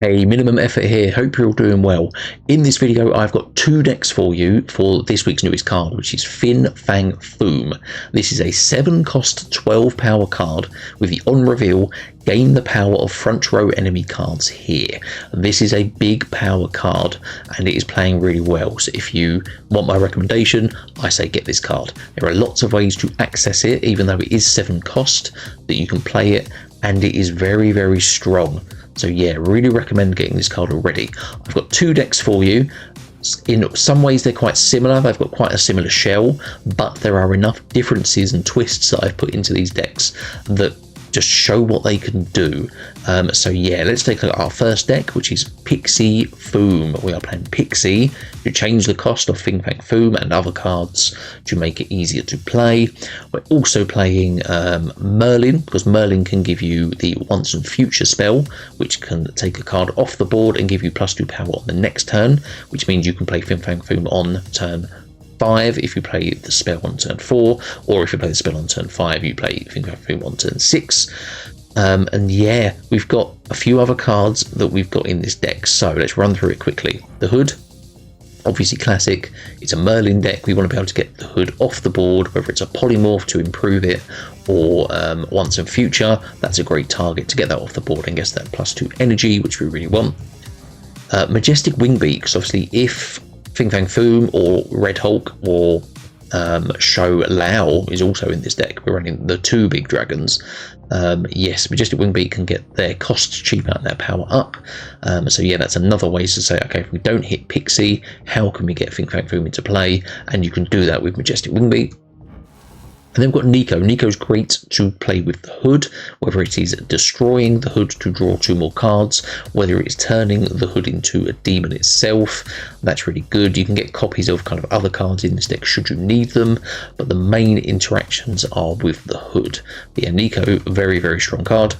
Hey, minimum effort here. Hope you're all doing well. In this video, I've got two decks for you for this week's newest card, which is Fang Foom. This is a 7-cost, 12-power card with the on reveal, gain the power of front row enemy cards here. This is a big power card and it is playing really well. So if you want my recommendation, I say get this card. There are lots of ways to access it, even though it is 7 cost, that you can play it, and it is very, very strong. So yeah, really recommend getting this card already. I've got two decks for you. In some ways they're quite similar, they've got quite a similar shell, but there are enough differences and twists that I've put into these decks that just show what they can do. So yeah, let's take a look at our first deck, which is Pixie Foom. We are playing Pixie to change the cost of Fang Foom and other cards to make it easier to play. We're also playing Merlin, because Merlin can give you the Once and Future spell, which can take a card off the board and give you +2 power on the next turn, which means you can play Fang Foom on turn 5 if you play the spell on turn 4, or if you play the spell on turn 5 you play Fang Foom on turn 6. And yeah, we've got a few other cards that we've got in this deck, so let's run through it quickly. The Hood, obviously classic. It's a Merlin deck. We want to be able to get the Hood off the board, whether it's a Polymorph to improve it or Once and Future. That's a great target to get that off the board and get that +2 energy, which we really want. Majestic Wingbeat, because obviously if Fang Foom or Red Hulk or Shou Lao is also in this deck, we're running the two big dragons. Yes, Majestic Wingbeat can get their costs cheaper and their power up. So yeah, that's another way to say, okay, if we don't hit Pixie, how can we get Fang Foom into play? And you can do that with Majestic Wingbeat. And then we've got Nico. Nico's great to play with the Hood, whether it is destroying the Hood to draw 2 more cards, whether it's turning the Hood into a demon itself. That's really good. You can get copies of kind of other cards in this deck should you need them, but the main interactions are with the Hood. But yeah, Nico, very, very strong card.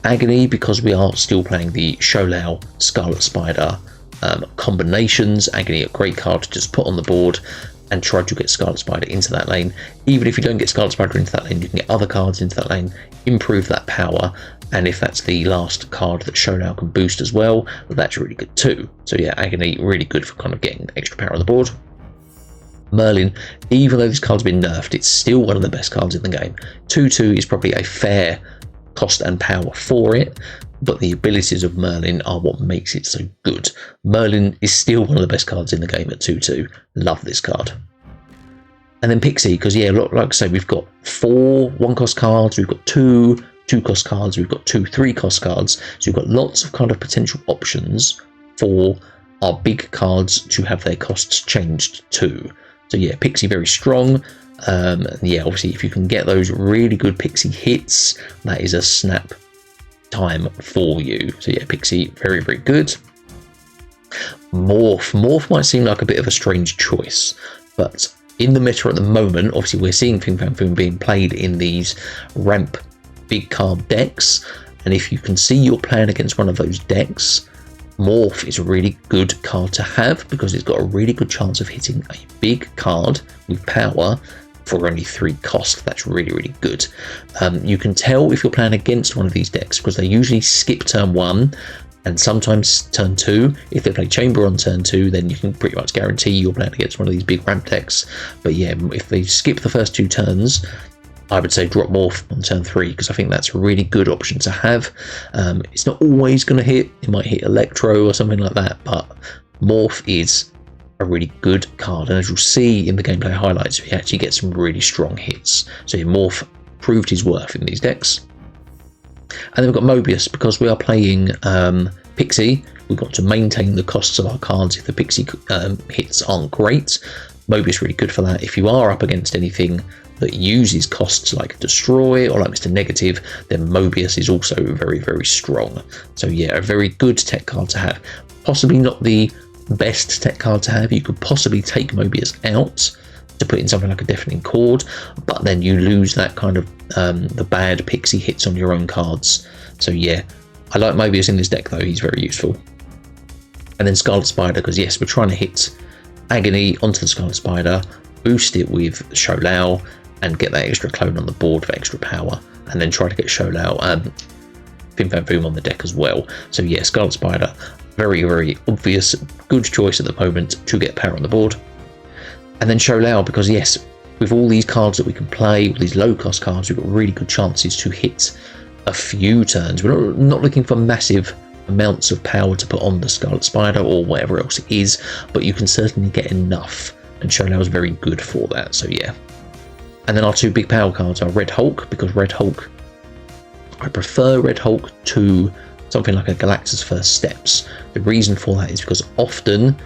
Agony, because we are still playing the Shou Lao, Scarlet Spider combinations. Agony, a great card to just put on the board and try to get Scarlet Spider into that lane. Even if you don't get Scarlet Spider into that lane, you can get other cards into that lane, improve that power, and if that's the last card that Shou Lao can boost as well, that's really good too. So yeah, Agony, really good for kind of getting extra power on the board. Merlin, even though this card's been nerfed, it's still one of the best cards in the game. 2/2 is probably a fair cost and power for it, but the abilities of Merlin are what makes it so good. Merlin is still one of the best cards in the game at 2/2. Love this card. And then Pixie, because yeah, like I say, we've got 4 1-cost cards, we've got 2 2-cost cards, we've got 2 3-cost cards, so we've got lots of kind of potential options for our big cards to have their costs changed too. So yeah, Pixie very strong. Yeah, obviously if you can get those really good Pixie hits, that is a snap time for you. So yeah, Pixie, very, very good. Morph might seem like a bit of a strange choice, but in the meta at the moment, obviously we're seeing Fang Foom being played in these ramp big card decks, and if you can see you're playing against one of those decks, Morph is a really good card to have because it's got a really good chance of hitting a big card with power for only 3 cost. That's really, really good. You can tell if you're playing against one of these decks because they usually skip turn 1 and sometimes turn 2. If they play Chamber on turn 2, then you can pretty much guarantee you're playing against one of these big ramp decks. But yeah, if they skip the first 2 turns, I would say drop Morph on turn 3 because I think that's a really good option to have. It's not always going to hit. It might hit Electro or something like that, but Morph is a really good card, and as you'll see in the gameplay highlights, we actually get some really strong hits. So yeah, Morph proved his worth in these decks. And then we've got Mobius, because we are playing Pixie, we've got to maintain the costs of our cards if the Pixie hits aren't great. Mobius really good for that. If you are up against anything that uses costs like Destroy or like Mr. Negative, then Mobius is also very, very strong. So yeah, a very good tech card to have. Possibly not the best tech card to have. You could possibly take Mobius out to put in something like a Deafening Chord, but then you lose that kind of the bad Pixie hits on your own cards. So yeah, I like Mobius in this deck though, he's very useful. And then Scarlet Spider, because yes, we're trying to hit Agony onto the Scarlet Spider, boost it with Shou Lao, and get that extra clone on the board for extra power, and then try to get Shou Lao Fang Foom on the deck as well. So yeah, Scarlet Spider, very, very obvious, good choice at the moment to get power on the board. And then Shou Lao, because yes, with all these cards that we can play, all these low cost cards, we've got really good chances to hit a few turns. We're not looking for massive amounts of power to put on the Scarlet Spider or whatever else it is, but you can certainly get enough, and Shou Lao is very good for that, so yeah. And then our two big power cards are Red Hulk, because Red Hulk, I prefer Red Hulk to something like a Galactus First Steps. The reason for that is because often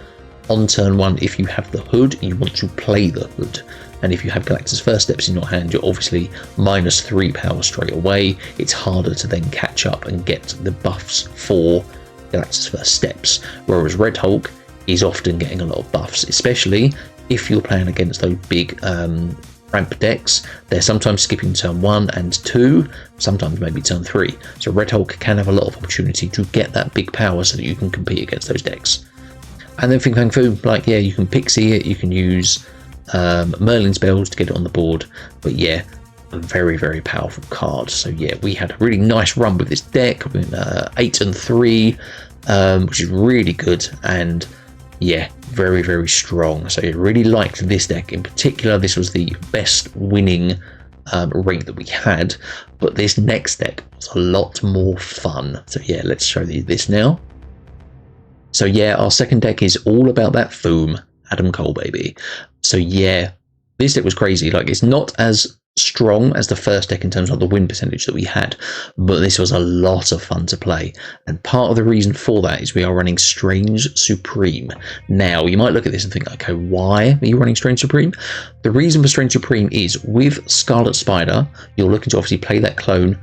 on turn 1, if you have the hood, you want to play the hood. And if you have Galactus First Steps in your hand, you're obviously -3 power straight away. It's harder to then catch up and get the buffs for Galactus First Steps. Whereas Red Hulk is often getting a lot of buffs, especially if you're playing against those big ramp decks. They're sometimes skipping turn 1 and 2, sometimes maybe turn 3. So Red Hulk can have a lot of opportunity to get that big power so that you can compete against those decks. And then Fang Foom, like yeah, you can Pixie it, you can use Merlin spells to get it on the board, but yeah, a very, very powerful card. So yeah, we had a really nice run with this deck. We went 8 and 3, which is really good, and yeah, very, very strong. So I really liked this deck in particular. This was the best winning rate that we had, but this next deck was a lot more fun. So yeah, let's show you this now. So yeah, our second deck is all about that Foom, Adam Cole, baby. So yeah, this deck was crazy. Like, it's not as strong as the first deck in terms of the win percentage that we had, but this was a lot of fun to play. And part of the reason for that is we are running Strange Supreme. Now, you might look at this and think, okay, why are you running Strange Supreme? The reason for Strange Supreme is with Scarlet Spider, you're looking to obviously play that clone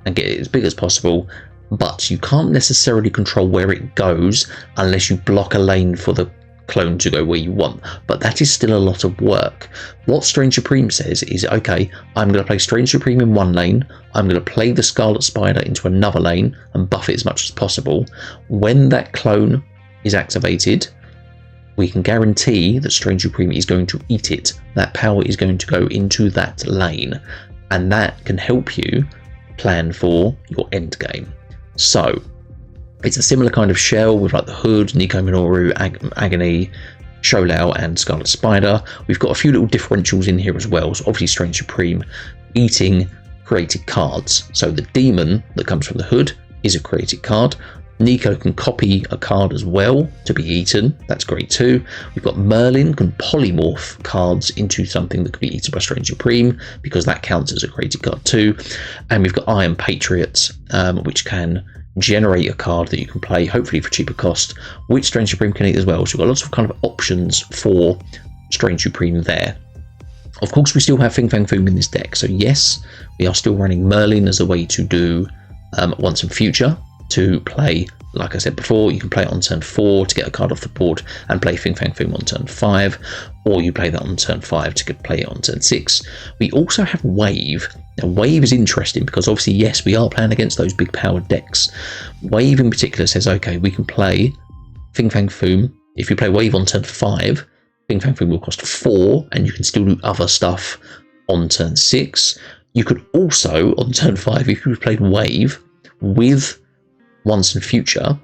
and get it as big as possible, but you can't necessarily control where it goes unless you block a lane for the clone to go where you want, but that is still a lot of work. What Strange Supreme says is, okay, I'm going to play Strange Supreme in one lane, I'm going to play the Scarlet Spider into another lane and buff it as much as possible. When that clone is activated, we can guarantee that Strange Supreme is going to eat it. That power is going to go into that lane, and that can help you plan for your end game. So it's a similar kind of shell with like the Hood, Nico Minoru, Agony, Shou Lao and Scarlet Spider. We've got a few little differentials in here as well. So obviously Strange Supreme eating created cards. So the demon that comes from the Hood is a created card. Nico can copy a card as well to be eaten. That's great too. We've got Merlin can polymorph cards into something that can be eaten by Strange Supreme, because that counts as a created card too. And we've got Iron Patriot, which can generate a card that you can play, hopefully for cheaper cost, which Strange Supreme can eat as well. So we've got lots of kind of options for Strange Supreme there. Of course, we still have Fang Foom in this deck. So yes, we are still running Merlin as a way to do once and future, to play, like I said before, you can play it on turn 4 to get a card off the board and play Fang Foom on turn 5, or you play that on turn 5 to play it on turn 6. We also have Wave. Now, Wave is interesting because obviously, yes, we are playing against those big powered decks. Wave in particular says, okay, we can play Fang Foom. If you play Wave on turn 5, Fang Foom will cost 4, and you can still do other stuff on turn 6. You could also, on turn 5, if you played Wave with Once and Future,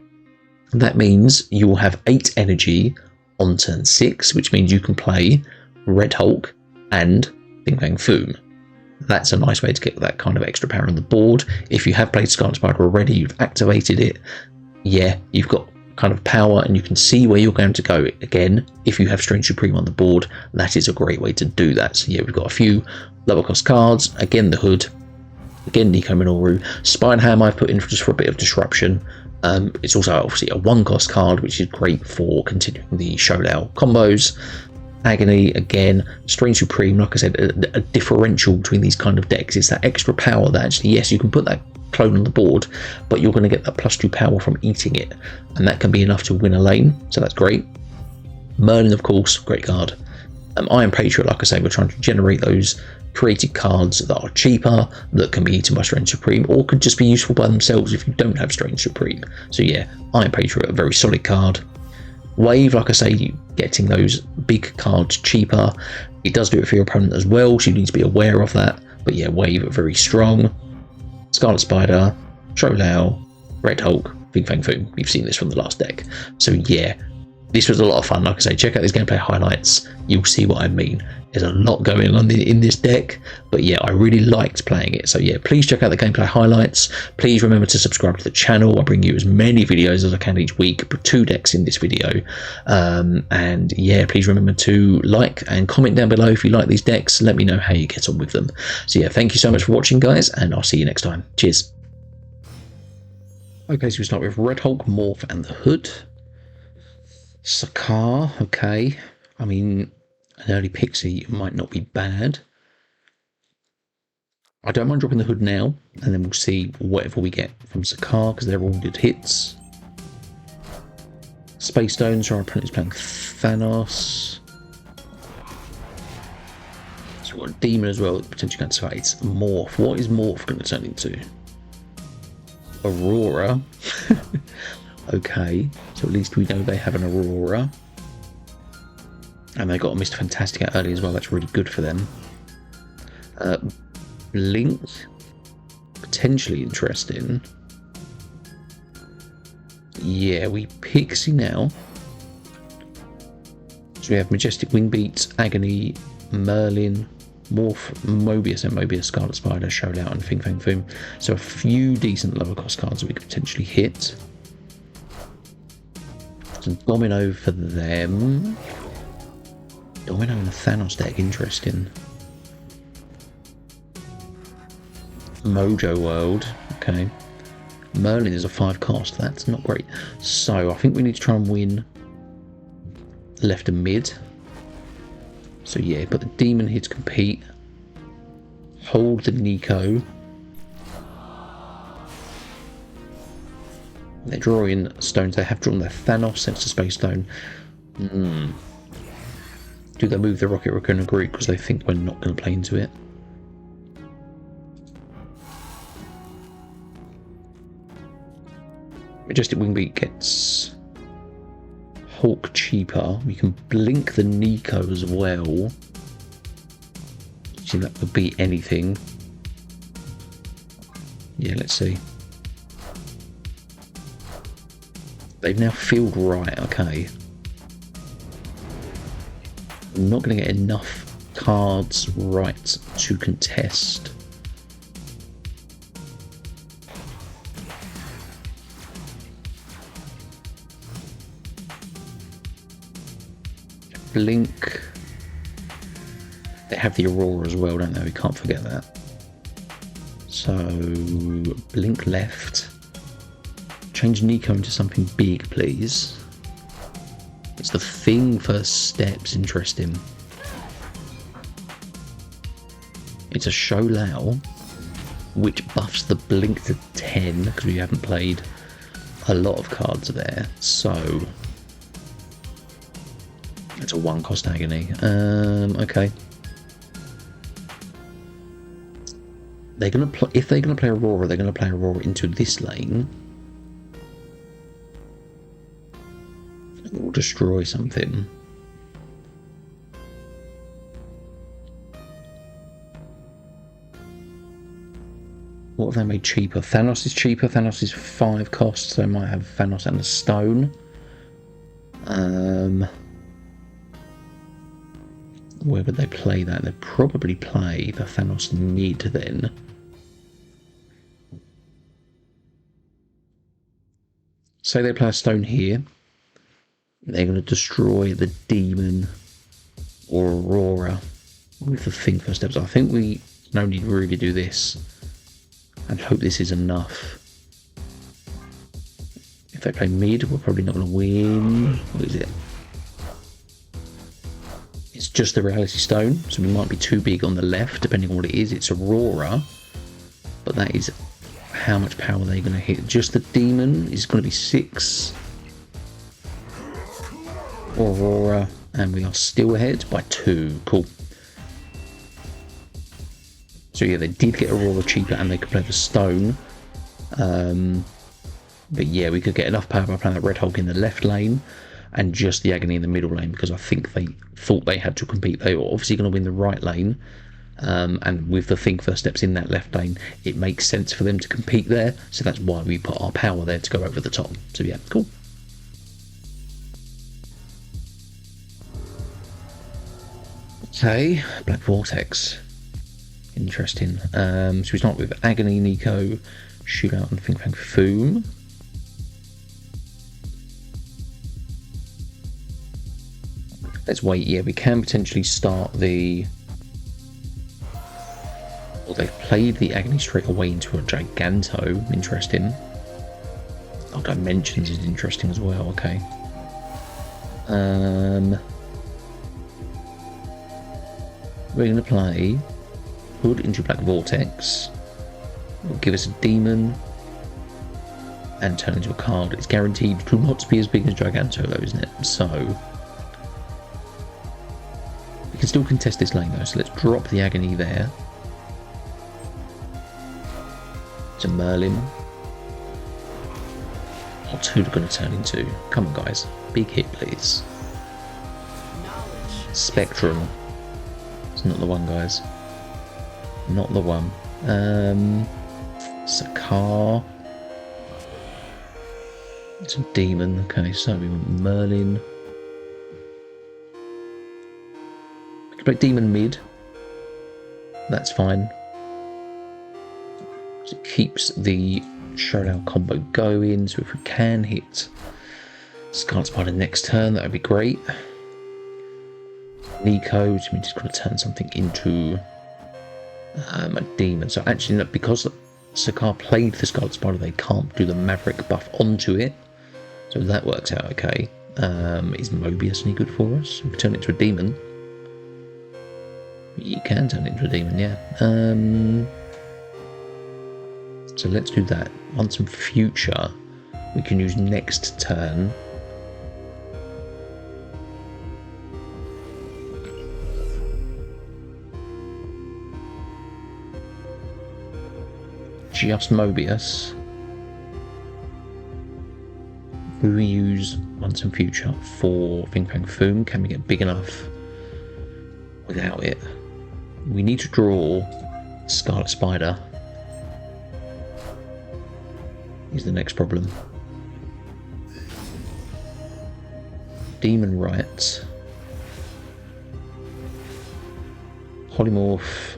that means you will have 8 energy on turn 6, which means you can play Red Hulk and Fang Foom. That's a nice way to get that kind of extra power on the board. If you have played Scarlet Spider already, you've activated it, yeah, you've got kind of power and you can see where you're going to go. Again, if you have Strange Supreme on the board, that is a great way to do that. So yeah, we've got a few lower cost cards. Again, the Hood. Again, Nico Minoru. Spider-Ham I've put in just for a bit of disruption. It's also obviously a 1-cost card, which is great for continuing the Shou Lao combos. Agony, again, Strange Supreme, like I said, a differential between these kind of decks is that extra power that actually, yes, you can put that clone on the board, but you're going to get that +2 power from eating it, and that can be enough to win a lane, so that's great. Merlin, of course, great card. Iron Patriot, like I say, we're trying to generate those created cards that are cheaper, that can be eaten by Strange Supreme, or could just be useful by themselves if you don't have Strange Supreme. So yeah, Iron Patriot, a very solid card. Wave, like I say, getting those big cards cheaper. It does do it for your opponent as well, so you need to be aware of that. But yeah, Wave, very strong. Scarlet Spider, Shou Lao, Red Hulk, Fang Foom. You've seen this from the last deck. So yeah, this was a lot of fun. Like I say, check out these gameplay highlights. You'll see what I mean. There's a lot going on in this deck, but yeah, I really liked playing it. So yeah, please check out the gameplay highlights. Please remember to subscribe to the channel. I bring you as many videos as I can each week. Put 2 decks in this video. And yeah, please remember to like and comment down below if you like these decks. Let me know how you get on with them. So yeah, thank you so much for watching, guys, and I'll see you next time. Cheers. Okay, so we start with Red Hulk, Morph, and the Hood. Sakaar, okay. I mean, an early Pixie might not be bad. I don't mind dropping the Hood now, and then we'll see whatever we get from Sakaar, because they're all good hits. Space Stones, our opponent is playing Thanos. So we've got a Demon as well, potentially going to fight. It's Morph. What is Morph going to turn into? Aurora. Okay, so at least we know they have an Aurora. And they got a Mr. Fantastic out early as well. That's really good for them. Blink, potentially interesting. Yeah, we Pixie now. So we have Majestic Wingbeat, Agony, Merlin, Morph, Mobius M Mobius, Scarlet Spider, Shou Lao, and Fang Foom. So a few decent lower cost cards that we could potentially hit. Some Domino for them. Domino in a Thanos deck, interesting. Mojo World, okay. Merlin is a 5 cost, that's not great. So I think we need to try and win left and mid. So yeah, put the Demon here to compete. Hold the Nico. They're drawing stones. They have drawn their Thanos, sent to Space Stone. Do they move the Rocket Raccoon and Groot because they think we're not going to play into it? Majestic Wingbeat gets Hulk cheaper. We can blink the Nico as well. See, that could be anything. Yeah, let's see. They've now filled right, okay. I'm not going to get enough cards right to contest. Blink. They have the Aurora as well, don't they? We can't forget that. So, blink left. Change Nico into something big, please. It's the Thing first steps, interesting. It's a Shou Lao, which buffs the blink to 10, because we haven't played a lot of cards there. So, it's a 1 cost Agony. Okay. They're gonna if they're gonna play Aurora, they're gonna play Aurora into this lane. Or destroy something. What have they made cheaper? Thanos is cheaper. Thanos is 5 costs, so they might have Thanos and a stone. Where would they play that? They'd probably play the Thanos mid then. Say they play a stone here. They're going to destroy the Demon or Aurora with the Thing first steps. I think we can only really do this and hope this is enough. If they play mid, we're probably not going to win. What is it? It's just the Reality Stone, so we might be too big on the left, depending on what it is. It's Aurora, but that is how much power they're going to hit. Just the Demon is going to be 6. Aurora, and we are still ahead by 2. Cool. So yeah, they did get Aurora cheaper, and they could play the stone. But yeah, we could get enough power by playing that Red Hulk in the left lane, and just the Agony in the middle lane, because I think they thought they had to compete. They were obviously going to win the right lane, And with the Think First Steps in that left lane, it makes sense for them to compete there. So that's why we put our power there to go over the top. So yeah, cool. Okay, Black Vortex. Interesting. So we start with Agony, Nico, Shou Lao, and Fang Foom. Let's wait. Yeah, we can potentially start the... Well, they've played the Agony straight away into a Giganto. Interesting. Oh, Dimensions is interesting as well. Okay. We're going to play Hood into Black Vortex. It'll give us a demon and turn into a card. It's guaranteed to not be as big as Giganto though, isn't it? So we can still contest this lane though, so let's drop the Agony there. To Merlin. What's Hood going to turn into? Come on guys, big hit please. Spectrum. It's not the one, guys. Not the one. Sakar. It's a demon. Okay, so we want Merlin. We can play demon mid. That's fine. So it keeps the Shou Lao combo going. So if we can hit Scarlet Spider next turn, that would be great. Nico, so we just got to turn something into a demon. So actually, because Sakar played the Scarlet Spider, they can't do the Maverick buff onto it. So that works out okay. Is Mobius any good for us? We can turn it into a demon. You can turn it into a demon, yeah. So let's do that. Once in future, we can use next turn. Just Mobius. We will use once in future for Fang Foom. Can we get big enough without it? We need to draw Scarlet Spider. Is the next problem. Demon Rights. Polymorph.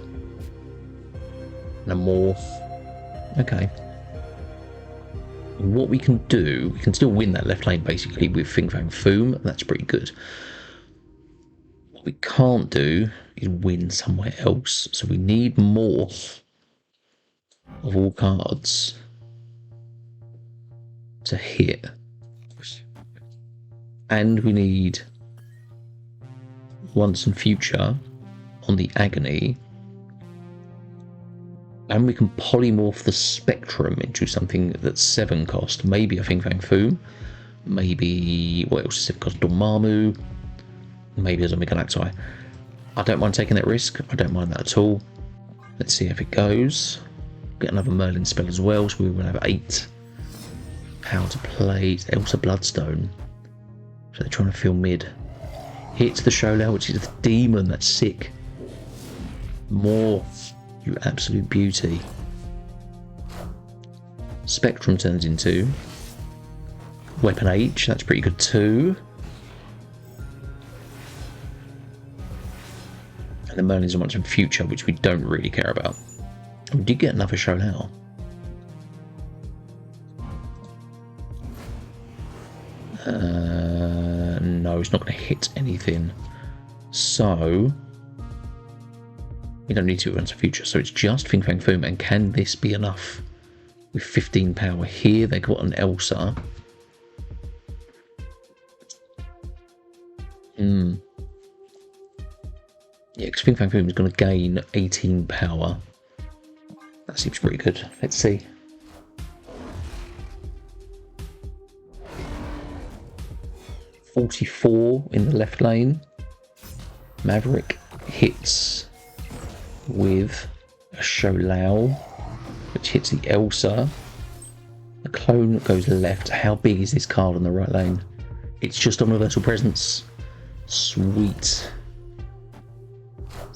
And a Morph. Okay. What we can do, we can still win that left lane basically with Fang Foom. That's pretty good. What we can't do is win somewhere else. So we need Morph of all cards to hit. And we need once and future on the Agony. And we can polymorph the Spectrum into something that's 7 cost. Maybe a Fang Foom. Maybe, what else is 7 cost? Dormammu. Maybe a Zombie Galacti. I don't mind taking that risk. I don't mind that at all. Let's see if it goes. Get another Merlin spell as well, so we will have 8 power to play. It's Elsa Bloodstone. So they're trying to fill mid. Hits the Shou Lao, which is the demon. That's sick. More. You absolute beauty. Spectrum turns into Weapon H. That's pretty good too. And the Merlin's a much in future, which we don't really care about. We did get another Shou Lao. No, it's not going to hit anything. So we don't need to run to future, so it's just Fang Foom. And can this be enough? With 15 power here, they got an Elsa. Yeah, because Fang Foom is going to gain 18 power. That seems pretty good. Let's see. $44 in the left lane. Maverick hits with a Shou Lao, which hits the Elsa. The clone goes left. How big is this card on the right lane? It's just on Reversal Presence. Sweet.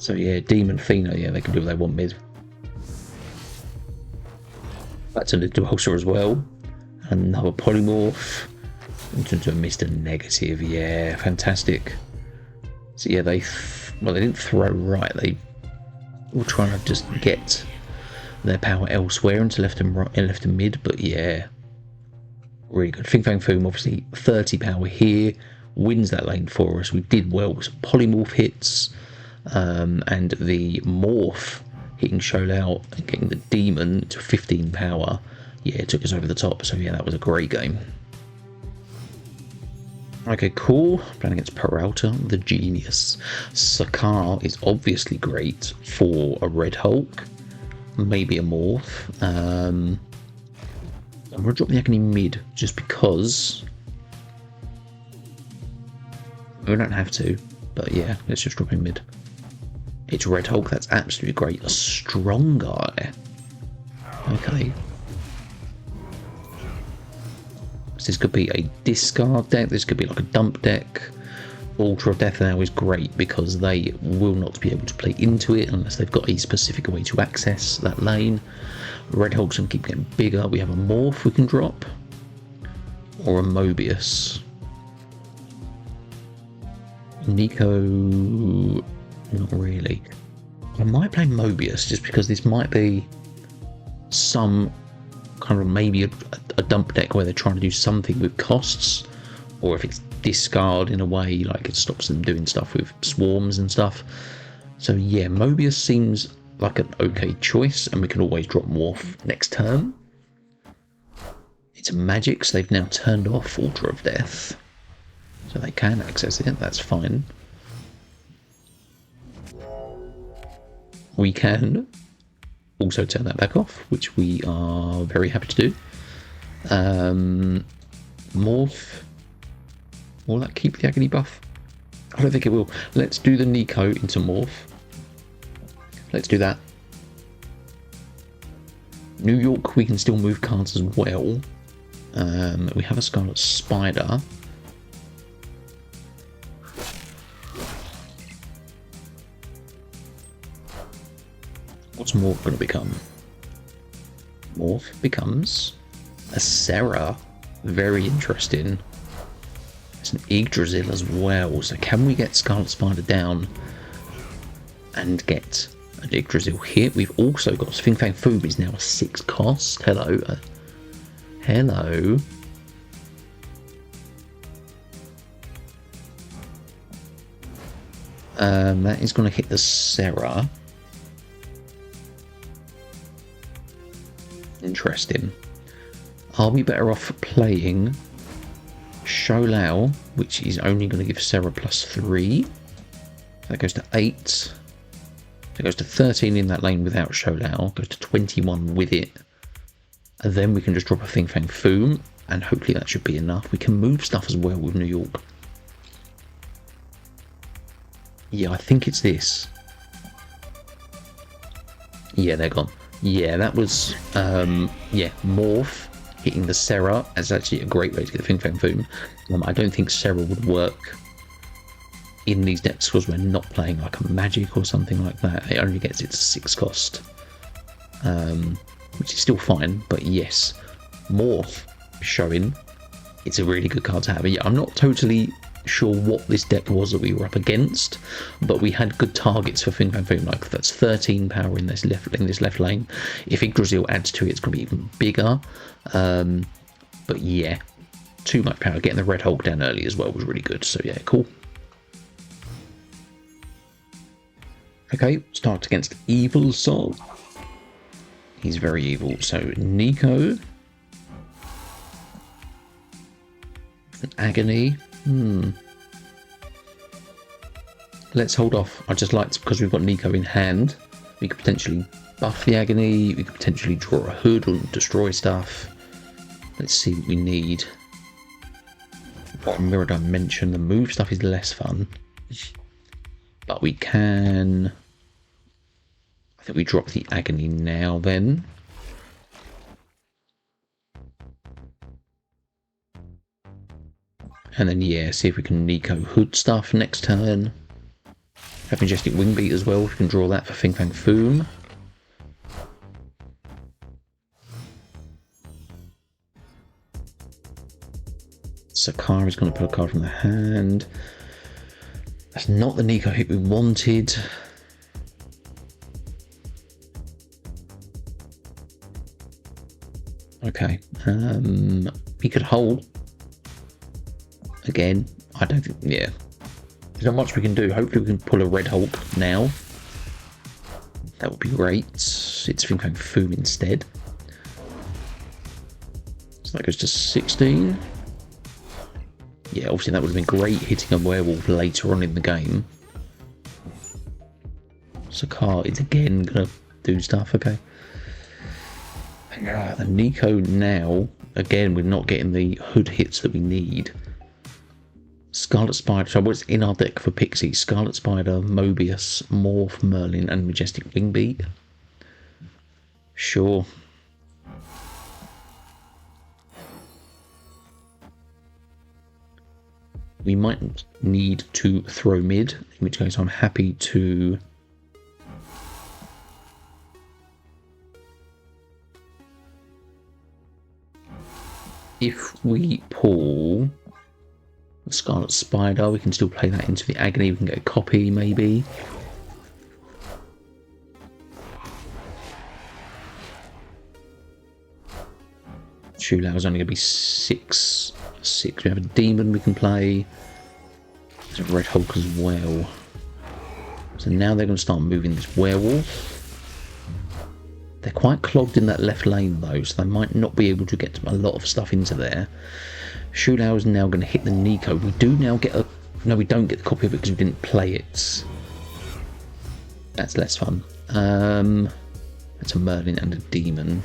So yeah, Demon Athena, yeah, they can do what they want mid. That's a little Ulcer as well. Another Polymorph. Into a Mr. Negative, yeah, fantastic. So yeah, they didn't throw right. They were trying to just get their power elsewhere into left and right, left and mid. But yeah, really good. Fang Foom, obviously 30 power here, wins that lane for us. We did well with some Polymorph hits, and the Morph hitting Shou Lao and getting the Demon to 15 power. Yeah, it took us over the top. So yeah, that was a great game. Okay, cool. Playing against Peralta, the genius. Sakar is obviously great for a Red Hulk, maybe a Morph. I'm going to drop the Agony mid just because. We don't have to, but yeah, let's just drop him mid. It's Red Hulk, that's absolutely great. A strong guy. Okay. This could be a discard deck, this could be like a dump deck. Altar of Death now is great because they will not be able to play into it unless they've got a specific way to access that lane. Red Hulk's going to keep getting bigger. We have a Morph we can drop, or a Mobius. Nico, not really. I might play Mobius just because this might be some kind of maybe a dump deck where they're trying to do something with costs, or if it's discard in a way like it stops them doing stuff with swarms and stuff. So yeah, Mobius seems like an okay choice, and we can always drop Morph next turn. It's magic, so they've now turned off Altar of Death, so they can access it, that's fine. We can also turn that back off, which we are very happy to do. Morph. Will that keep the Agony buff? I don't think it will. Let's do the Nico into Morph. Let's do that. New York, we can still move cards as well. We have a Scarlet Spider. What's Morph going to become? Morph becomes a Serra. Very interesting. It's an Yggdrasil as well. So can we get Scarlet Spider down and get an Yggdrasil hit? We've also got Fang Foom is now a 6 cost. Hello. Hello. That is going to hit the Serra. Interesting. Are we better off playing Shou Lao, which is only going to give Serra +3? That goes to 8. That goes to 13 in that lane without Shou Lao. Goes to 21 with it. And then we can just drop a Fang Foom, and hopefully that should be enough. We can move stuff as well with New York. Yeah, I think it's this. Yeah, they're gone. Yeah, that was, yeah, Morph hitting the Serra is actually a great way to get the Fang Foom. I don't think Serra would work in these decks because we're not playing like a Magic or something like that. It only gets it to 6 cost, which is still fine, but yes, Morph showing it's a really good card to have. Yeah, I'm not totally sure what this deck was that we were up against, but we had good targets for Fang Foom. Like that's 13 power in this left lane. If Yggdrasil adds to it, it's going to be even bigger. But yeah, too much power. Getting the Red Hulk down early as well was really good. So yeah, cool. Okay, start against Evil Soul. He's very evil. So Nico, Agony. Let's hold off. I just liked because we've got Nico in hand. We could potentially buff the Agony. We could potentially draw a hood or destroy stuff. Let's see what we need. Bottom mirror dimension. The move stuff is less fun, but we can. I think we drop the Agony now. Then. And then, yeah, see if we can Nico hood stuff next turn. Have Majestic Wingbeat as well, if you can draw that for Fang Foom. Sakara's going to put a card from the hand. That's not the Nico hit we wanted. Okay, he could hold. Again, I don't think, yeah. There's not much we can do. Hopefully we can pull a Red Hulk now. That would be great. It's Fang Foom instead. So that goes to 16. Yeah, obviously that would have been great hitting a werewolf later on in the game. Sakar is again going to do stuff, okay. And Nico now, again, we're not getting the hood hits that we need. Scarlet Spider, so what's in our deck for Pixie? Scarlet Spider, Mobius, Morph, Merlin, and Majestic Wingbeat. Sure. We might need to throw mid, in which case I'm happy to... If we pull the Scarlet Spider, we can still play that into the Agony. We can get a copy, maybe. Shou Lao is only going to be 6. We have a demon we can play. There's a Red Hulk as well. So now they're going to start moving this werewolf. They're quite clogged in that left lane though, so they might not be able to get a lot of stuff into there. Shou Lao is now going to hit the Nico. We do now get a... No, we don't get the copy of it because we didn't play it. That's less fun. That's a Merlin and a demon.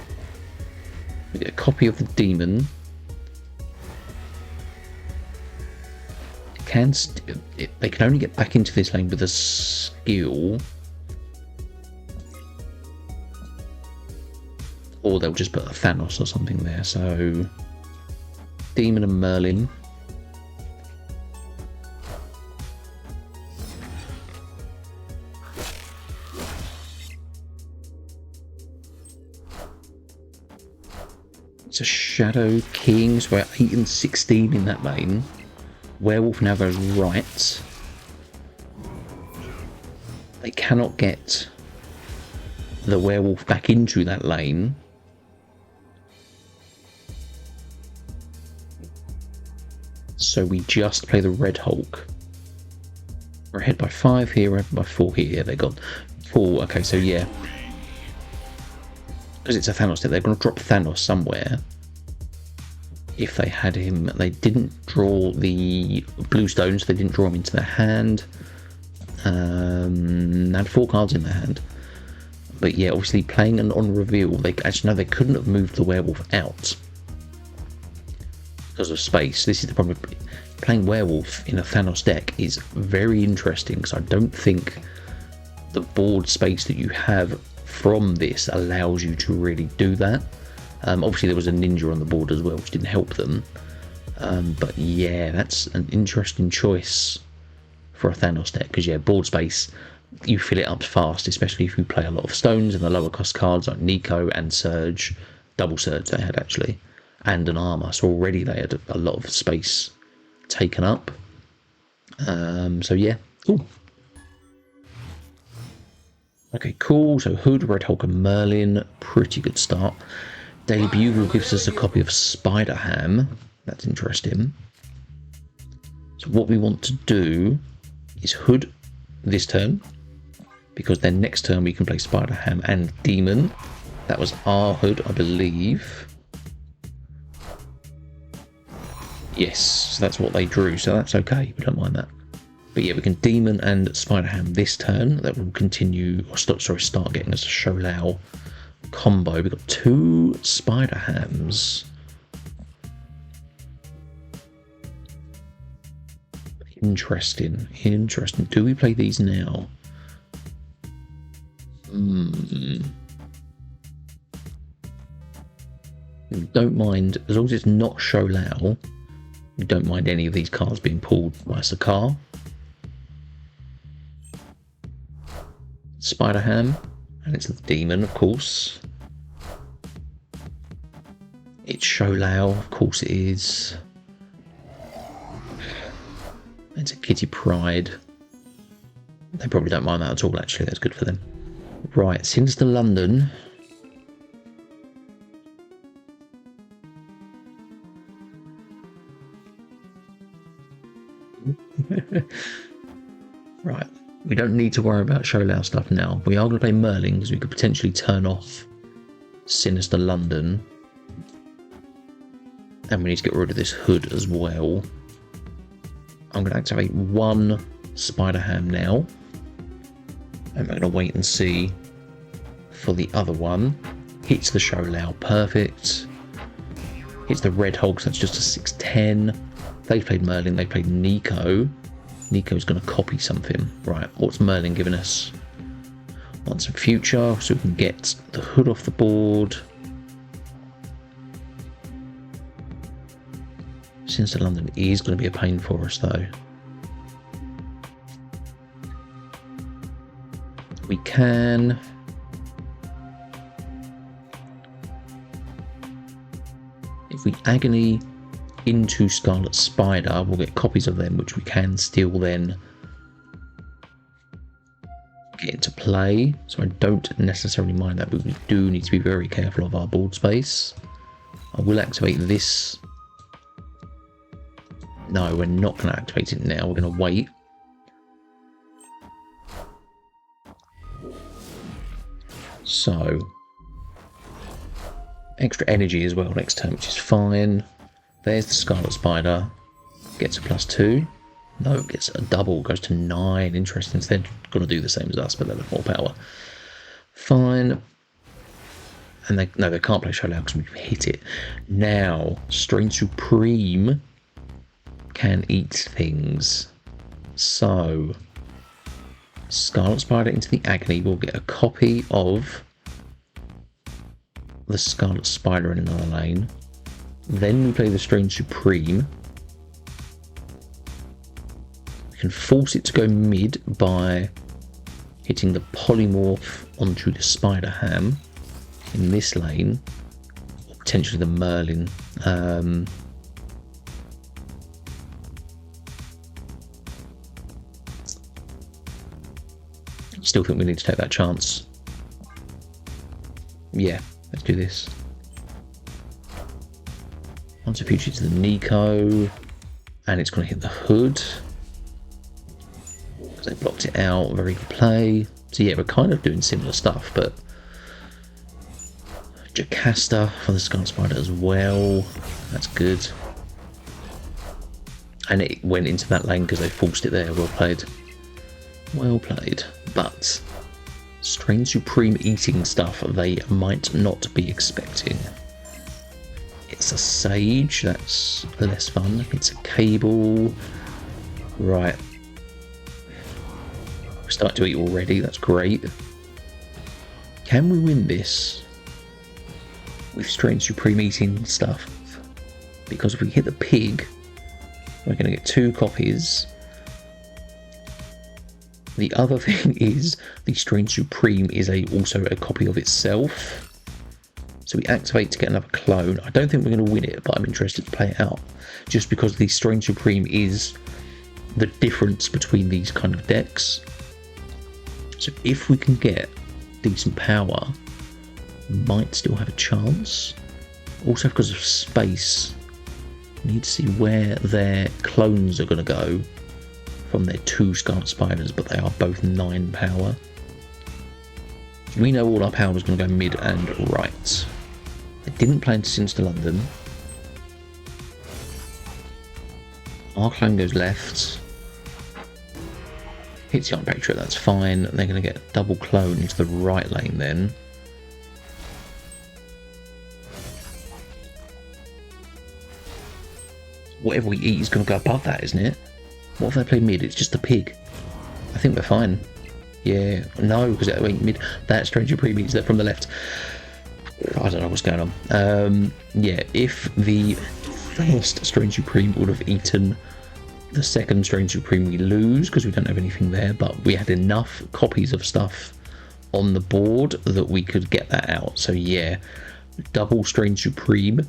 We get a copy of the demon. They can only get back into this lane with a skill, or they'll just put a Thanos or something there. So Demon and Merlin. It's a Shadow King, so we're 8 and 16 in that lane. Werewolf now goes right. They cannot get the werewolf back into that lane. So we just play the Red Hulk. We're ahead by 5 here, we're ahead by 4 here. Yeah, they got 4. Okay, so yeah. Because it's a Thanos deck, they're going to drop Thanos somewhere. If they had him, they didn't draw the blue stones, they didn't draw them into their hand. They had 4 cards in their hand. But yeah, obviously playing an on reveal, they actually no, they couldn't have moved the werewolf out because of space. This is the problem. Playing werewolf in a Thanos deck is very interesting because I don't think the board space that you have from this allows you to really do that. Obviously there was a ninja on the board as well, which didn't help them. But yeah, that's an interesting choice for a Thanos deck, because yeah, board space, you fill it up fast, especially if you play a lot of stones and the lower cost cards like Nico and Surge, double Surge they had actually, and an armor. So already they had a lot of space taken up. So yeah, cool. Okay, cool. So Hood, Red Hulk, and Merlin, pretty good start. Daily Bugle gives us a copy of Spider Ham. That's interesting. So what we want to do is Hood this turn, because then next turn we can play Spider Ham and Demon. That was our Hood, I believe. Yes, so that's what they drew, so that's okay. We don't mind that. But yeah, we can Demon and Spider Ham this turn. That will continue, or start getting us a Shou Lao combo. We've got 2 Spider Hams. Interesting. Do we play these now? Don't mind, as long as it's not Shou Lao, we don't mind any of these cards being pulled by Sakar. Spider Ham, and it's the demon, of course. It's Shou Lao, of course it is. It's a Kitty Pride. They probably don't mind that at all, actually. That's good for them. Right, Sinister London. Right, we don't need to worry about Shou Lao stuff now. We are going to play Merlin because we could potentially turn off Sinister London. And we need to get rid of this hood as well. I'm going to activate one Spider Ham now. And we're going to wait and see for the other one. Hits the Shou Lao, perfect. Hits the Red Hulk, so that's just a 610. They played Merlin, they played Nico. Nico's going to copy something. Right, what's Merlin giving us? Want some future, so we can get the hood off the board. Sinister London is going to be a pain for us, though. We can... If we Agony into Scarlet Spider, we'll get copies of them, which we can still then get into play. So I don't necessarily mind that, but we do need to be very careful of our board space. I will activate this. No, we're not going to activate it now. We're going to wait. So, extra energy as well next turn, which is fine. There's the Scarlet Spider. Gets a +2. No, it gets a double. Goes to 9. Interesting. So they're going to do the same as us, but they'll have more power. Fine. And they can't play Shou Lao because we've hit it. Now, Strain Supreme can eat things. So, Scarlet Spider into the Agony. We'll get a copy of the Scarlet Spider in another lane. Then we play the Strain Supreme. We can force it to go mid by hitting the Polymorph onto the Spider Ham in this lane, or potentially the Merlin. Still think we need to take that chance. Yeah, let's do this. Onto future to the Nico, and it's going to hit the hood because they blocked it out. Very good play. So yeah, we're kind of doing similar stuff, but Jocasta for the Scarlet Spider as well. That's good. And it went into that lane because they forced it there. Well played. Well played. But Strain Supreme eating stuff they might not be expecting. It's a Sage, that's less fun. It's a Cable. Right. We're starting to eat already, that's great. Can we win this with Strain Supreme eating stuff? Because if we hit the pig, we're going to get 2 copies. The other thing is the Strain Supreme is also a copy of itself. So we activate to get another clone. I don't think we're going to win it, but I'm interested to play it out. Just because the Strain Supreme is the difference between these kind of decks. So if we can get decent power, we might still have a chance. Also because of space, we need to see where their clones are going to go from their 2 Scarlet Spiders, but they are both 9 power. We know all our power is going to go mid and right. They didn't play into Sinister London. Our clone goes left. Hits the Patriot, that's fine. They're going to get a double clone into the right lane then. Whatever we eat is going to go above that, isn't it? What if they play mid? It's just a pig. I think we're fine. Yeah, no, because it went mid. That Strain Supreme eats that from the left. I don't know what's going on. Yeah, if the first Strain Supreme would have eaten the second Strain Supreme, we lose because we don't have anything there, but we had enough copies of stuff on the board that we could get that out. So yeah, double Strange Supreme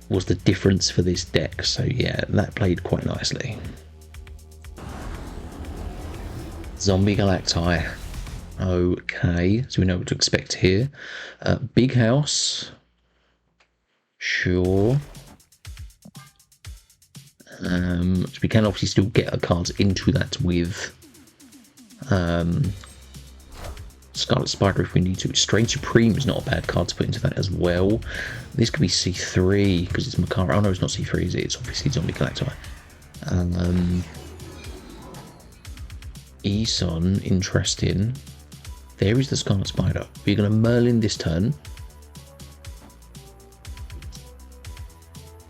was the difference for this deck. So yeah, that played quite nicely. Zombie Galacti. Okay, so we know what to expect here. Big House. Sure. So we can obviously still get our cards into that with Scarlet Spider if we need to. Strange Supreme is not a bad card to put into that as well. This could be C3 because it's Makara. Oh no, it's not C3, is it? It's obviously Zombie Galacti. Eson, interesting. There is the Scarlet Spider. We're going to Merlin this turn.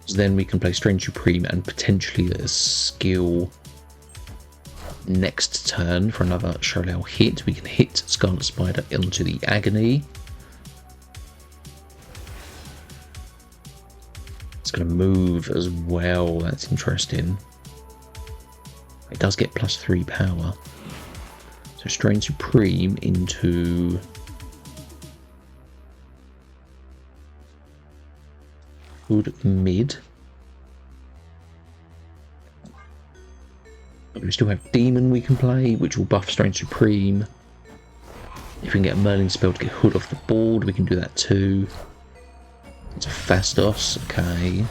So then we can play Strange Supreme and potentially a skill next turn for another Shou Lao hit. We can hit Scarlet Spider into the Agony. It's going to move as well. That's interesting. It does get +3 power. So Strange Supreme into Hood mid. We still have Demon we can play, which will buff Strange Supreme. If we can get a Merlin spell to get Hood off the board, we can do that too. It's a Fastos, okay.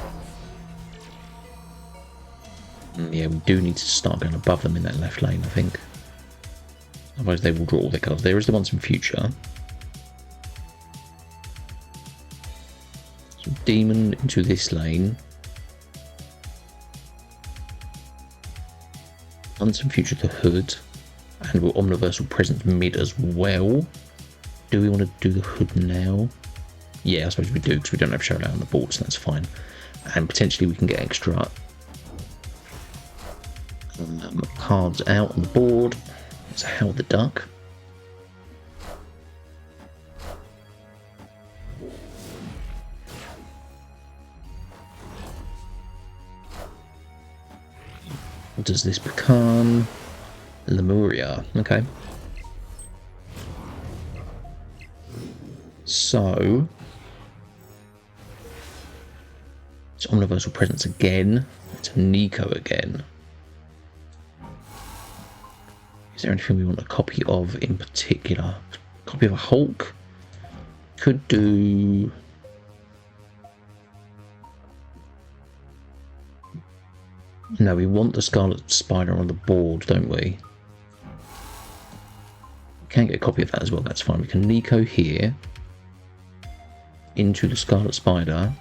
And yeah, we do need to start going above them in that left lane, I think. Otherwise they will draw all their cards. There is the ones from future. So Demon into this lane. Once in future to Hood. And we'll Omniversal Presence mid as well. Do we want to do the Hood now? Yeah, I suppose we do because we don't have Shou Lao on the board, so that's fine. And potentially we can get extra cards out on the board. It's Howard the Duck. What does this become? Lemuria. Okay. So it's Omniversal Presence again. It's Nico again. Is there anything we want a copy of in particular? Copy of a Hulk? Could do... No, we want the Scarlet Spider on the board, don't we? Can get a copy of that as well, that's fine. We can Nico here into the Scarlet Spider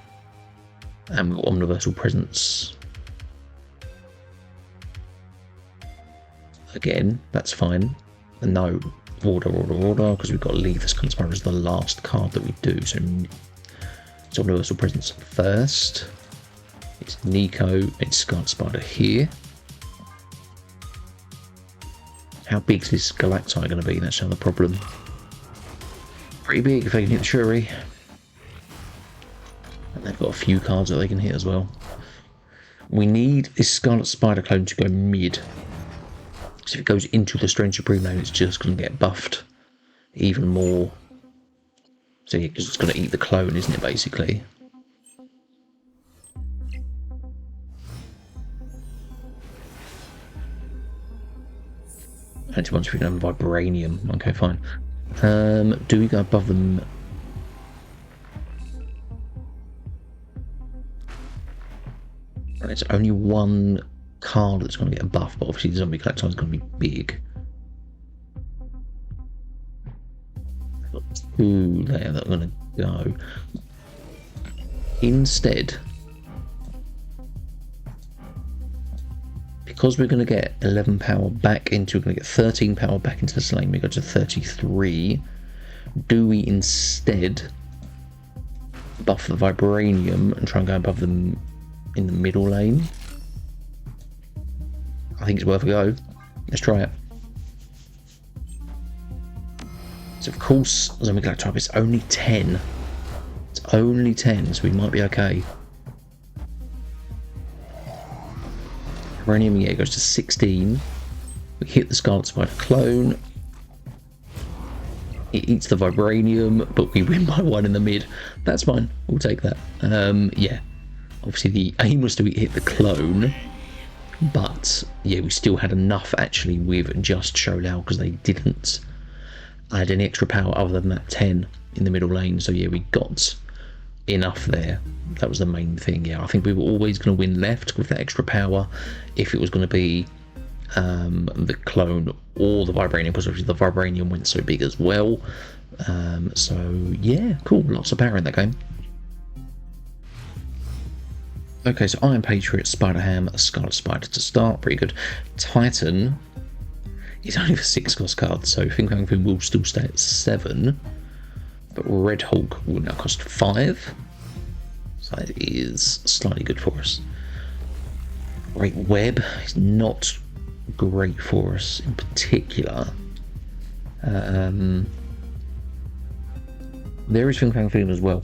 and we've got Omniversal Presence again, that's fine. And no, order, because we've got to leave the Scarlet Spider as the last card that we do. So it's Omniversal Presence first. It's Nico, it's Scarlet Spider here. How big is this Galacti going to be? That's another problem. Pretty big if they can hit the Shuri. And they've got a few cards that they can hit as well. We need this Scarlet Spider clone to go mid. So if it goes into the Strange Supreme lane, it's just going to get buffed even more. So yeah, because it's going to eat the clone, isn't it, basically? Once we can have Vibranium. Okay, fine. Do we go above them? It's only one card that's going to get a buff, but obviously the Zombie Galacti is going to be big. I've got two there that are going to go. Instead, because we're going to get 11 power back into, we're going to get 13 power back into this lane, we go to 33. Do we instead buff the Vibranium and try and go above them in the middle lane? I think it's worth a go. Let's try it. So of course, Zombie Galacti is only 10. It's only 10, so we might be okay. Vibranium, yeah, goes to 16. We hit the Scarlet Spider clone It eats the vibranium, but we win by 1 in the mid. That's fine. We'll take that. Yeah. Obviously, the aim was to hit the clone, but yeah, we still had enough actually with just Shou Lao because they didn't add any extra power other than that 10 in the middle lane. So yeah, we got enough there. That was the main thing. Yeah, I think we were always going to win left with that extra power if it was going to be the clone or the vibranium, because obviously the vibranium went so big as well. So yeah, cool, lots of power in that game. Okay, so Iron Patriot, Spider-Ham, Scarlet Spider to start, pretty good. Titan is only for 6 cost cards, so Fang Foom will still stay at 7, but Red Hulk will now cost 5, so that is slightly good for us. Great Web is not great for us in particular. There is Fang Foom as well.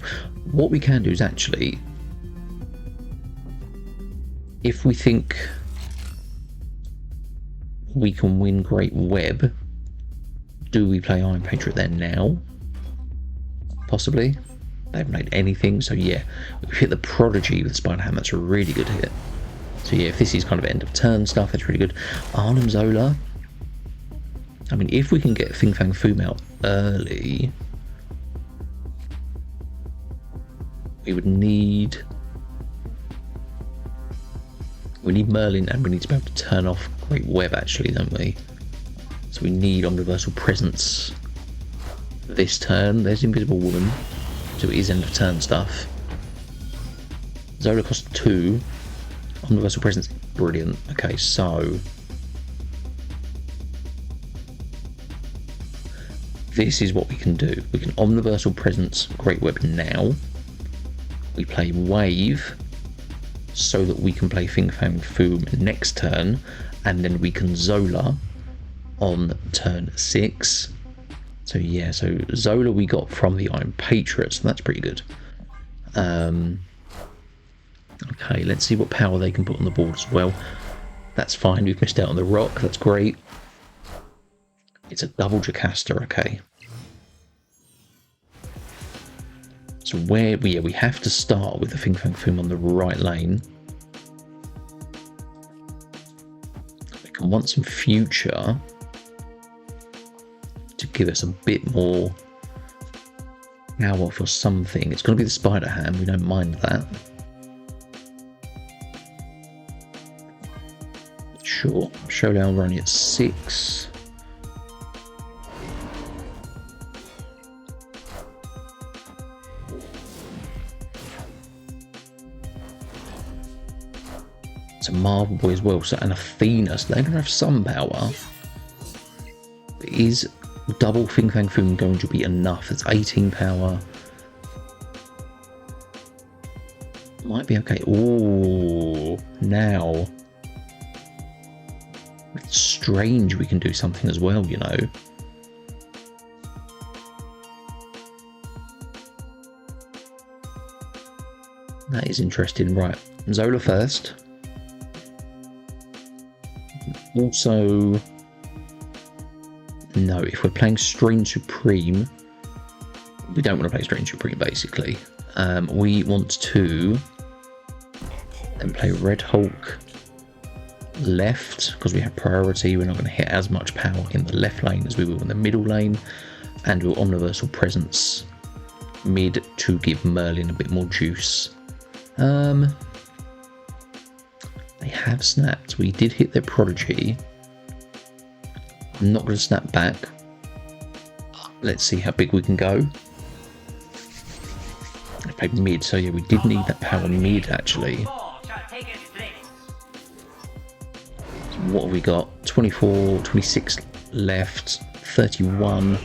What we can do is actually, if we think we can win Great Web, do we play Iron Patriot there now? Possibly. They haven't made anything, so yeah. We've hit the Prodigy with Spider-Ham, that's a really good hit. So yeah, if this is kind of end of turn stuff, that's really good. Arnhem Zola. I mean, if we can get Fang Foom out early, we would need... We need Merlin, and we need to be able to turn off Great Web actually, don't we? So we need Omniversal Presence this turn. There's Invisible Woman, so it is end of turn stuff. Zola costs 2. Omniversal Presence, brilliant. Okay, so this is what we can do. We can Omniversal Presence Great Web now. We play Wave so that we can play Fang Foom next turn, and then we can Zola on turn 6. So yeah, so Zola we got from the Iron Patriot, so that's pretty good. Okay, let's see what power they can put on the board as well. That's fine, we've missed out on the rock, that's great. It's a double Jocasta, okay. So where we have to start with the Fang Foom on the right lane. We can want some future to give us a bit more power for something. It's going to be the Spider-Ham, we don't mind that. Sure, Shou Lao running at 6. It's a Marvel Boy as well, so an Athena, so they're going to have some power. But is double Fang Foom going to be enough? It's 18 power. Might be okay. Oh, now with Strange we can do something as well, you know. That is interesting. Right, Zola first. Also, no, if we're playing Strange Supreme, we don't want to play Strange Supreme basically. We want to then play Red Hulk left because we have priority. We're not going to hit as much power in the left lane as we will in the middle lane, and we'll Omniversal Presence mid to give Merlin a bit more juice. They have snapped. We did hit their Prodigy. I'm not going to snap back. Let's see how big we can go. I played mid, so yeah, we did need that power mid actually. What have we got? 24, 26 left, 31.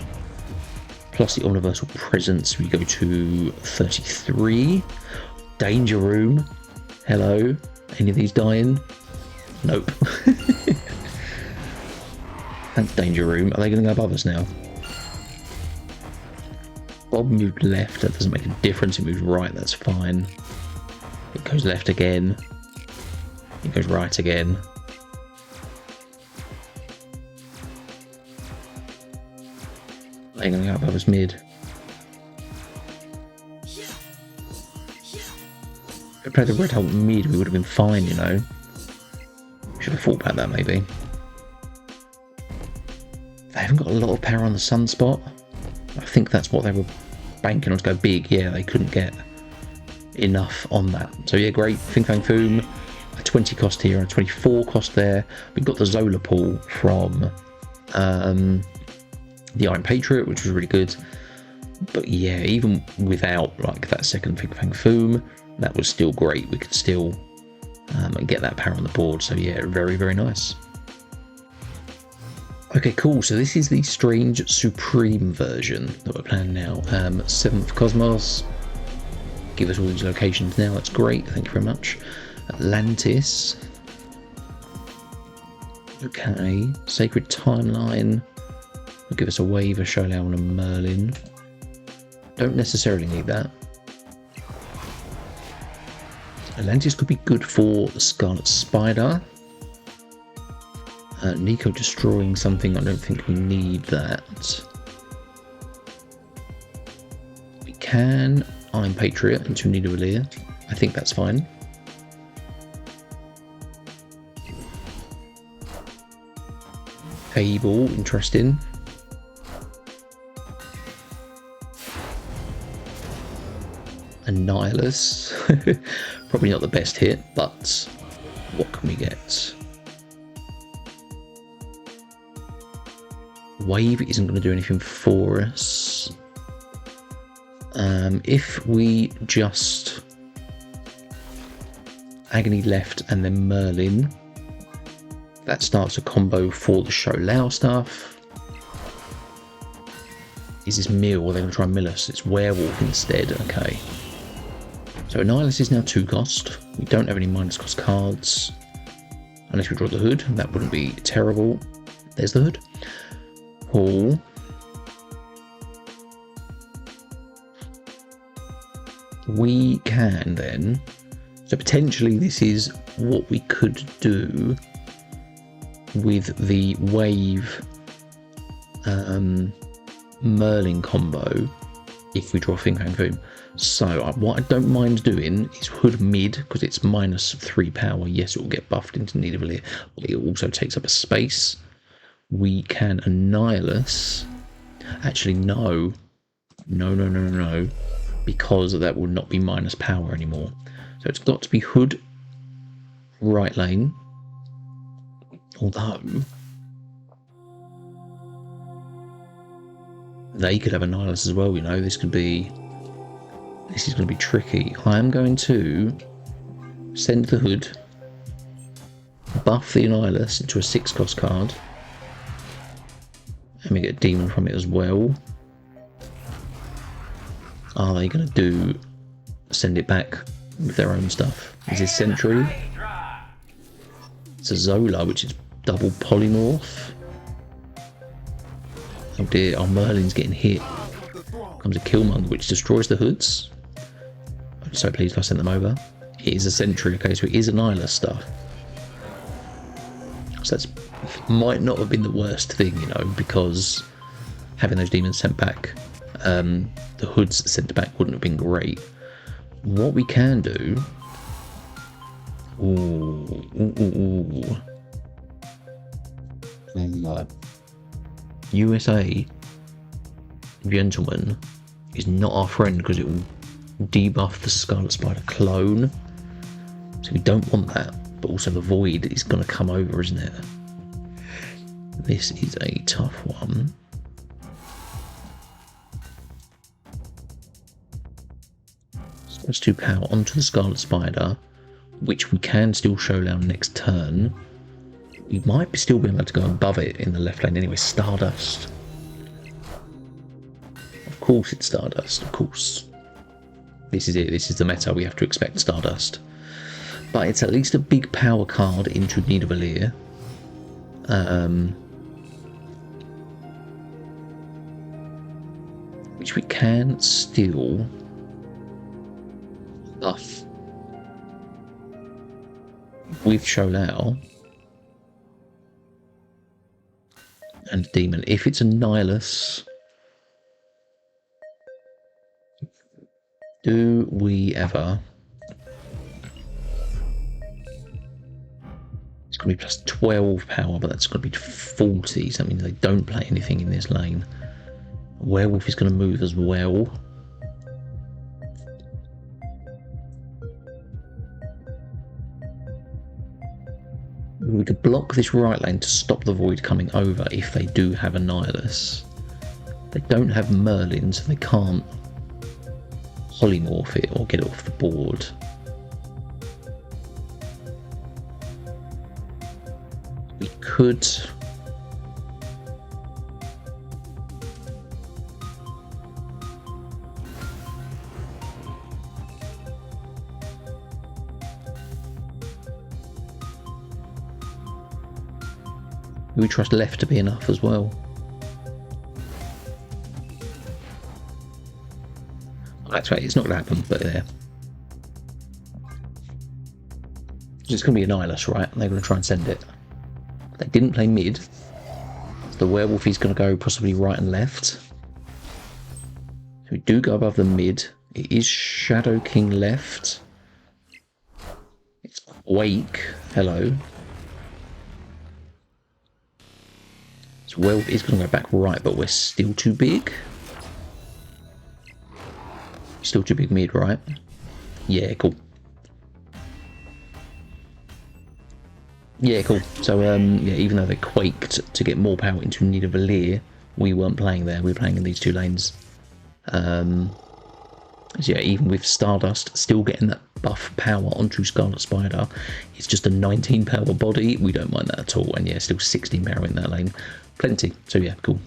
Plus the Omniversal Presence, we go to 33. Danger Room. Hello. Any of these dying? Nope. Thanks, Danger Room. Are they going to go above us now? Bob moved left. That doesn't make a difference. It moves right. That's fine. It goes left again. It goes right again. Ain't gonna go above his mid. If I played the red ult mid, we would have been fine, you know. Should have thought about that maybe. They haven't got a lot of power on the sunspot. I think that's what they were banking on to go big. Yeah, they couldn't get enough on that. So yeah, great. Fang Foom, a 20 cost here and a 24 cost there. We got the Zola pull from the Iron Patriot, which was really good. But yeah, even without like that second Fang Foom, that was still great. We could still get that power on the board. So yeah, very, very nice. Okay, cool. So this is the Strange Supreme version that we're playing now. 7th Cosmos. Give us all these locations now. That's great. Thank you very much. Atlantis. Okay. Sacred Timeline. Will give us a wave, a Shou Lao, and a Merlin. Don't necessarily need that. Atlantis could be good for the Scarlet Spider. Nico destroying something, I don't think we need that. We can Iron Patriot into Nidavellir. I think that's fine. Cable, interesting. Annihilus. Probably not the best hit, but what can we get? Wave isn't going to do anything for us. If we just Agony left and then Merlin, that starts a combo for the Shou Lao stuff. Is this mill or they're going to try and mill us? It's werewolf instead. Okay. So Annihilus is now 2 cost. We don't have any minus cost cards. Unless we draw the hood. That wouldn't be terrible. There's the hood. Pull. We can then, so potentially this is what we could do with the wave Merlin combo if we draw Fang Foom. So what I don't mind doing is hood mid because it's -3 power. Yes, it will get buffed into Nidavellir, but it also takes up a space. We can Annihilus. Actually, no, because that will not be minus power anymore. So it's got to be hood right lane. Although they could have Annihilus as well, you know. This is going to be tricky. I am going to send the hood, buff the Annihilus into a 6 cost card. And we get a demon from it as well. Are they going to send it back with their own stuff? Is this Sentry? It's a Zola, which is double Polymorph. Oh dear, our Merlin's getting hit. Comes a Killmonger, which destroys the hoods. I'm so pleased I sent them over. It is a Sentry, okay, so it is Annihilus stuff. So that's might not have been the worst thing, you know, because having those demons sent back, the hoods sent back wouldn't have been great. What we can do, USA Gentleman is not our friend because it will debuff the Scarlet Spider clone, so we don't want that. But also the Void is going to come over, isn't it? This is a tough one. So let's do power onto the Scarlet Spider, which we can still Shou Lao next turn. We might still be able to go above it in the left lane anyway. Stardust. Of course it's Stardust, of course. This is it, this is the meta, we have to expect Stardust. But it's at least a big power card into Nidavellir. Which we can still buff with Shou Lao and Demon. If it's Annihilus, Do we ever... It's going to be plus 12 power, but that's going to be 40, so that means they don't play anything in this lane. Werewolf is going to move as well. We could block this right lane to stop the void coming over if they do have a Nihilus. They don't have Merlin, so they can't polymorph it or get it off the board. We could... We trust left to be enough as well. That's right, it's not going to happen, but yeah. It's going to be an Nihilus, right? They're going to try and send it. They didn't play mid. The werewolf is going to go possibly right and left. So we do go above the mid. It is Shadow King left. It's Quake. Hello. So werewolf is going to go back right, but we're still too big. Still too big mid, right? Yeah, cool. Yeah, cool. So, yeah, even though they quaked to get more power into Nidavellir, we weren't playing there. We were playing in these two lanes. So yeah, even with Stardust still getting that buff power onto Scarlet Spider, it's just a 19 power body. We don't mind that at all. And yeah, still 16 power in that lane. Plenty. So yeah, cool.